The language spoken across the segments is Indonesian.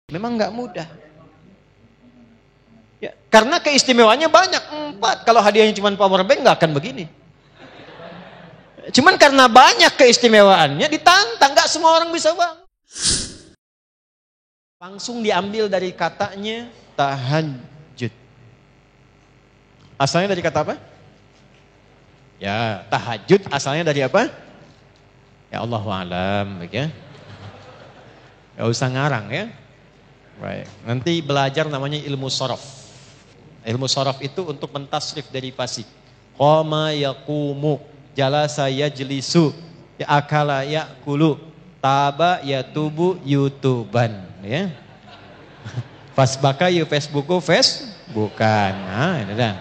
Memang nggak mudah. Ya, karena keistimewaannya banyak. 4. Kalau hadiahnya cuma power bank nggak akan begini. Cuman karena banyak keistimewaannya ditantang, nggak semua orang bisa bangun. Langsung diambil dari katanya tahajud. Asalnya dari kata apa? Ya, tahajud asalnya dari apa? Ya Allahu a'lam, ya. Gak usah ngarang ya. Baik. Nanti belajar namanya ilmu sorof. Ilmu sorof itu untuk mentasrif dari fasih. Qama yaqumu, jalasa yajlisu, akala yakulu, taba yatubu yutuban, ya. Fasbaka yu Facebooku bukan. Nah, ini dah.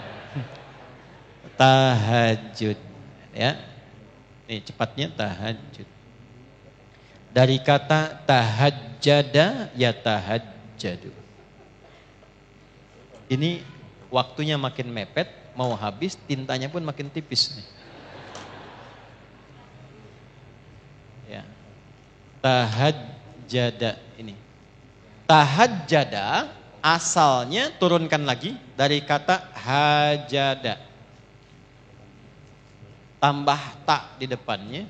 Tahajud, ya. Nih cepatnya tahajud. Dari kata tahajjada ya tahajjadu. Ini waktunya makin mepet, mau habis, tintanya pun makin tipis nih. Ya. Tahajjada ini. Tahajjada asalnya turunkan lagi dari kata hajada. Tambah ta di depannya.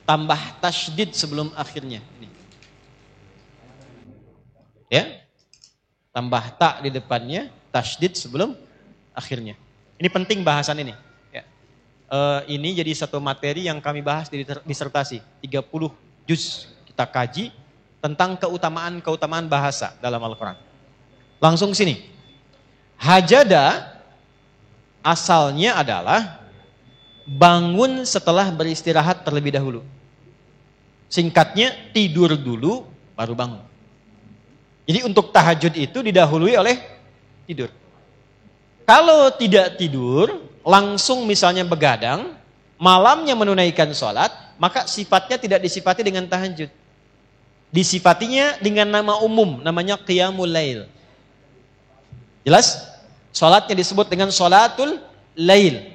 Tambah tasydid sebelum akhirnya. Ini. Ya. Tambah ta di depannya, tasydid sebelum akhirnya. Ini penting bahasan ini. Ya. Ini jadi satu materi yang kami bahas di disertasi. 30 juz kita kaji tentang keutamaan-keutamaan bahasa dalam Al-Quran. Langsung sini. Hajada asalnya adalah bangun setelah beristirahat terlebih dahulu. Singkatnya tidur dulu baru bangun. Jadi untuk tahajud itu didahului oleh tidur. Kalau tidak tidur, langsung misalnya begadang, malamnya menunaikan sholat, maka sifatnya tidak disifati dengan tahajud. Disifatinya dengan nama umum, namanya qiyamul lail. Jelas? Sholatnya disebut dengan sholatul lail.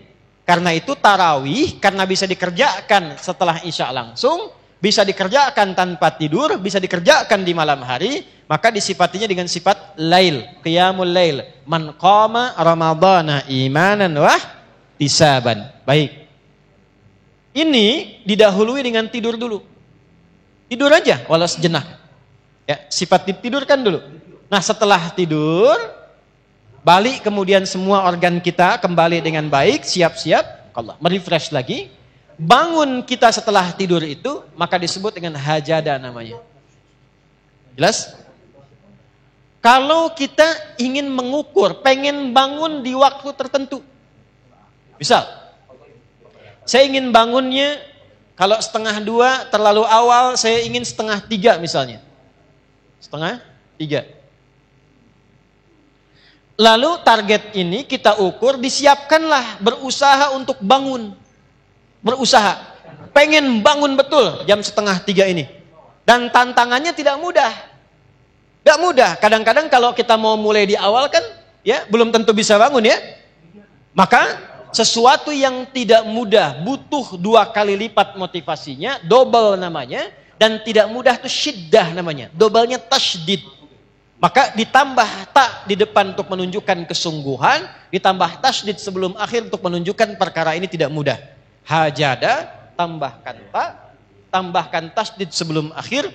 Karena itu tarawih, karena bisa dikerjakan setelah isya langsung, bisa dikerjakan tanpa tidur, bisa dikerjakan di malam hari, maka disifatinya dengan sifat lail, qiyamul lail. Man qama ramadhana imanan wah tisaban. Baik. Ini didahului dengan tidur dulu. Tidur aja walau sejenak. Ya, sifat ditidurkan dulu. Nah, setelah tidur, balik kemudian semua organ kita kembali dengan baik, siap-siap, Allah merefresh lagi. Bangun kita setelah tidur itu, maka disebut dengan hajada namanya. Jelas? Kalau kita ingin mengukur, pengen bangun di waktu tertentu. Misal, saya ingin bangunnya, kalau 1:30 terlalu awal, saya ingin 2:30 misalnya. 2:30. Lalu target ini kita ukur, disiapkanlah, berusaha untuk bangun. Berusaha. Pengen bangun betul jam 2:30 ini. Dan tantangannya tidak mudah. Gak mudah. Kadang-kadang kalau kita mau mulai di awal kan, ya belum tentu bisa bangun ya. Maka sesuatu yang tidak mudah, butuh 2 kali lipat motivasinya, double namanya. Dan tidak mudah itu syiddah namanya. Dobelnya tasydid. Maka ditambah ta di depan untuk menunjukkan kesungguhan, ditambah tasydid sebelum akhir untuk menunjukkan perkara ini tidak mudah. Hajada, tambahkan ta, tambahkan tasydid sebelum akhir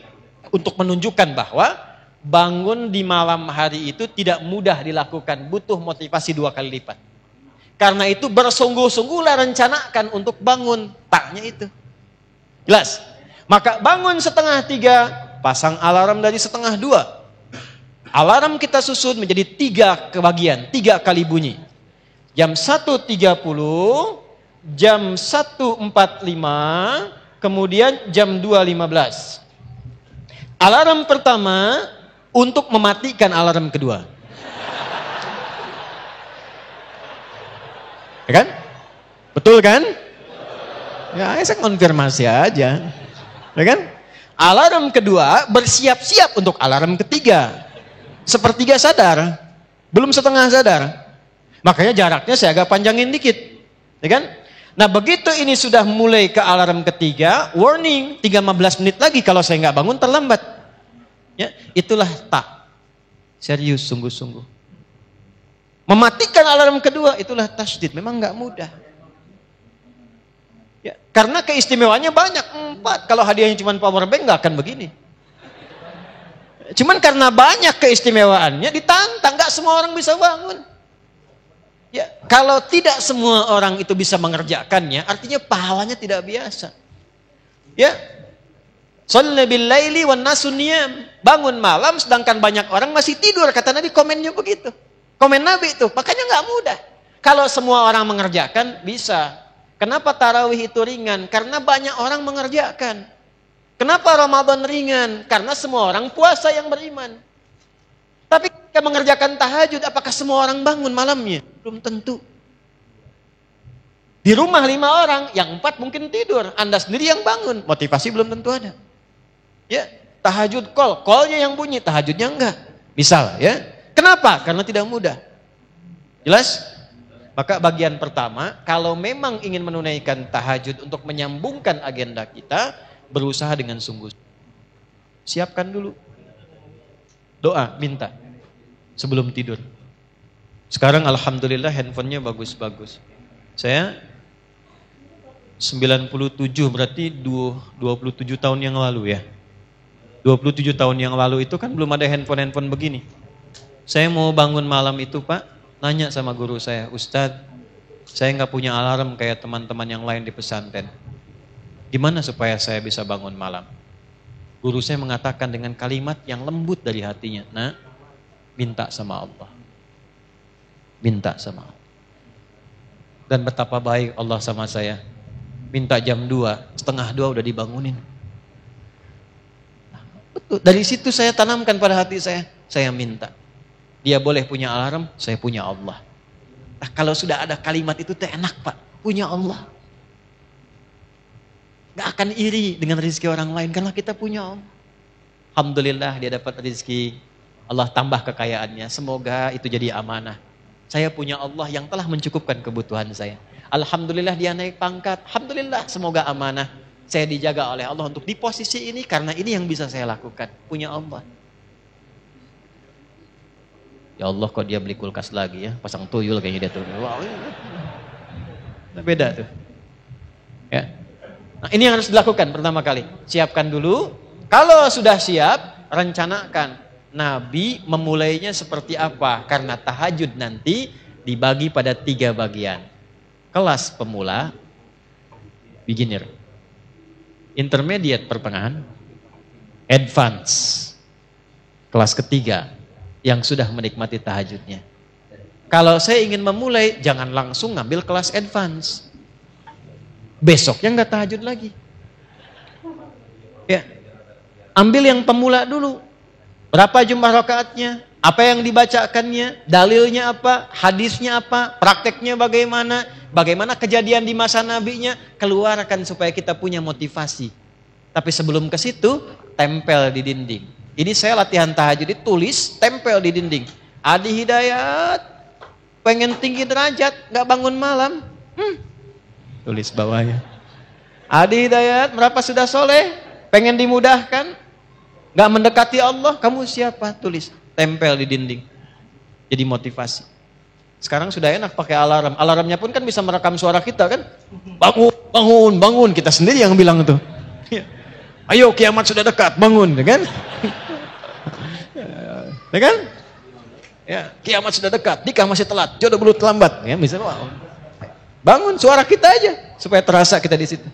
untuk menunjukkan bahwa bangun di malam hari itu tidak mudah dilakukan, butuh motivasi 2 kali lipat. Karena itu bersungguh-sungguhlah rencanakan untuk bangun, taknya itu. Jelas? Maka bangun 2:30, pasang alarm dari 1:30. Alarm kita susun menjadi 3 kebagian, 3 kali bunyi. Jam 1:30, jam 1:45, kemudian jam 2:15. Alarm pertama untuk mematikan alarm kedua. Ya kan? Betul kan? Ya, saya konfirmasi aja. Ya kan? Alarm kedua bersiap-siap untuk alarm ketiga. 1/3 sadar, belum 1/2 sadar. Makanya jaraknya saya agak panjangin dikit. Ya kan? Nah begitu ini sudah mulai ke alarm ketiga, warning, 15 menit lagi kalau saya nggak bangun terlambat. Ya, itulah tak. Serius, sungguh-sungguh. Mematikan alarm kedua, itulah tasydid. Memang nggak mudah. Ya, karena keistimewaannya banyak. 4. Kalau hadiahnya cuma power bank nggak akan begini. Cuman karena banyak keistimewaannya ditantang, nggak semua orang bisa bangun. Ya, kalau tidak semua orang itu bisa mengerjakannya, artinya pahalanya tidak biasa. Ya, shalla bil laili wan nasu niyam. Bangun malam sedangkan banyak orang masih tidur, kata Nabi, komennya begitu. Komen Nabi itu, makanya nggak mudah. Kalau semua orang mengerjakan bisa. Kenapa tarawih itu ringan? Karena banyak orang mengerjakan. Kenapa Ramadan ringan? Karena semua orang puasa yang beriman. Tapi ketika mengerjakan tahajud, apakah semua orang bangun malamnya? Belum tentu. Di rumah 5 orang, yang 4 mungkin tidur. Anda sendiri yang bangun, motivasi belum tentu ada. Ya, tahajud call-nya yang bunyi, tahajudnya enggak. Misal ya. Kenapa? Karena tidak mudah. Jelas? Maka bagian pertama, kalau memang ingin menunaikan tahajud untuk menyambungkan agenda kita, berusaha dengan sungguh. Siapkan dulu. Doa, minta. Sebelum tidur. Sekarang alhamdulillah handphonenya bagus-bagus. Saya 97 berarti 27 tahun yang lalu ya. 27 tahun yang lalu itu kan belum ada handphone begini. Saya mau bangun malam itu Pak, nanya sama guru saya, Ustadz, saya nggak punya alarm kayak teman-teman yang lain di pesantren. Gimana supaya saya bisa bangun malam? Guru saya mengatakan dengan kalimat yang lembut dari hatinya, nah, minta sama Allah. Minta sama Allah. Dan betapa baik Allah sama saya. Minta jam 2, setengah 2 udah dibangunin. Nah, betul. Dari situ saya tanamkan pada hati saya minta. Dia boleh punya alarm, saya punya Allah. Nah, kalau sudah ada kalimat itu enak Pak, punya Allah. Gak akan iri dengan rezeki orang lain karena kita punya Allah. Alhamdulillah dia dapat rezeki, Allah tambah kekayaannya. Semoga itu jadi amanah. Saya punya Allah yang telah mencukupkan kebutuhan saya. Alhamdulillah dia naik pangkat. Alhamdulillah semoga amanah. Saya dijaga oleh Allah untuk di posisi ini karena ini yang bisa saya lakukan. Punya Allah. Ya Allah kok dia beli kulkas lagi ya. Pasang tuyul kayaknya dia tuh. Wow. Beda tuh. Ya. Nah, ini yang harus dilakukan pertama kali. Siapkan dulu. Kalau sudah siap, rencanakan. Nabi memulainya seperti apa? Karena tahajud nanti dibagi pada 3 bagian. Kelas pemula, beginner. Intermediate pertengahan, advance. Kelas ketiga, yang sudah menikmati tahajudnya. Kalau saya ingin memulai, jangan langsung ngambil kelas advance. Besoknya nggak tahajud lagi. Ya, ambil yang pemula dulu. Berapa jumlah rakaatnya? Apa yang dibacakannya? Dalilnya apa? Hadisnya apa? Prakteknya bagaimana? Bagaimana kejadian di masa nabinya? Keluarkan supaya kita punya motivasi. Tapi sebelum ke situ, tempel di dinding. Ini saya latihan tahajud, ditulis, tempel di dinding. Adi Hidayat, pengen tinggi derajat, nggak bangun malam. Tulis bawahnya. Adi Hidayat, berapa sudah soleh? Pengen dimudahkan? Nggak mendekati Allah, kamu siapa? Tulis, tempel di dinding. Jadi motivasi. Sekarang sudah enak pakai alarm. Alarmnya pun kan bisa merekam suara kita kan? Bangun, bangun, bangun. Kita sendiri yang bilang itu. Ayo kiamat sudah dekat, bangun, kan? Ya kan? Ya, kiamat sudah dekat, nikah masih telat, jodoh belum terlambat. Ya, misalnya, wow. Bangun suara kita aja supaya terasa kita di situ.